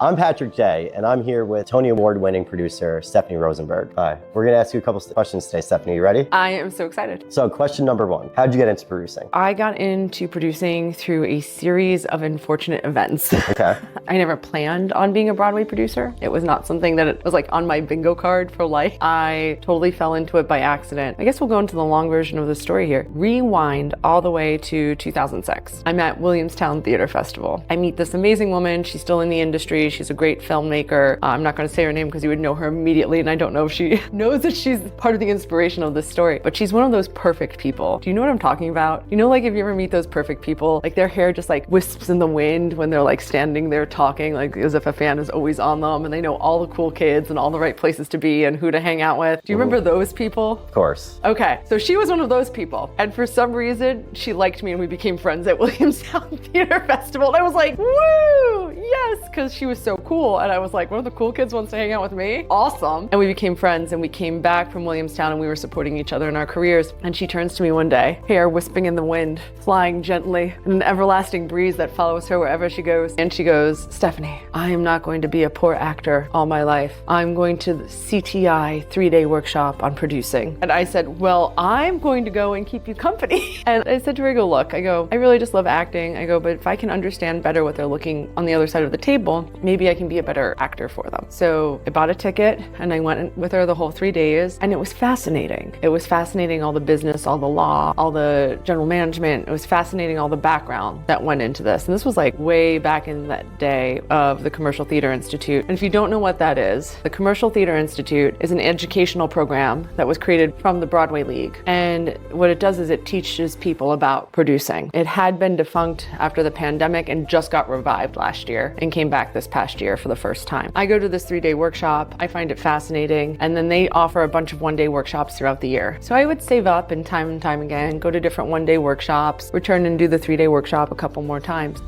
I'm Patrick J, and I'm here with Tony Award-winning producer Stephanie Rosenberg. Hi. We're going to ask you a couple questions today. Stephanie, you ready? I am so excited. So question number one, how'd you get into producing? I got into producing through a series of unfortunate events. Okay. I never planned on being a Broadway producer. It was not something that it was like on my bingo card for life. I totally fell into it by accident. I guess we'll go into the long version of the story here. Rewind all the way to 2006. I'm at Williamstown Theater Festival. I meet this amazing woman. She's still in the industry. She's a great filmmaker. I'm not going to say her name because you would know her immediately, and I don't know if she knows that she's part of the inspiration of this story, but she's one of those perfect people. Do you know what I'm talking about? You know, like if you ever meet those perfect people, like their hair just like wisps in the wind when they're like standing there talking, like as if a fan is always on them, and they know all the cool kids and all the right places to be and who to hang out with. Do you remember those people? Of course. Okay, so she was one of those people, and for some reason, she liked me and we became friends at Williamstown Theater Festival, and I was like, woo, yes, because she was so cool, and I was like, one of the cool kids wants to hang out with me? Awesome. And we became friends, and we came back from Williamstown, and we were supporting each other in our careers, and she turns to me one day, hair wisping in the wind, flying gently, in an everlasting breeze that follows her wherever she goes, and she goes, Stephanie, I am not going to be a poor actor all my life. I'm going to the CTI 3-day workshop on producing. And I said, well, I'm going to go and keep you company. And I said to her, I go, I really just love acting. I go, but if I can understand better what they're looking on the other side of the table, maybe I can be a better actor for them. So I bought a ticket and I went with her the whole 3 days, and it was fascinating. It was fascinating, all the business, all the law, all the general management. It was fascinating, all the background that went into this. And this was like way back in that day of the Commercial Theater Institute. And if you don't know what that is, the Commercial Theater Institute is an educational program that was created from the Broadway League. And what it does is it teaches people about producing. It had been defunct after the pandemic and just got revived last year and came back this past year for the first time. I go to this 3-day workshop. I find it fascinating. And then they offer a bunch of 1-day workshops throughout the year. So I would save up and time again, go to different 1-day workshops, return and do the 3-day workshop a couple more times.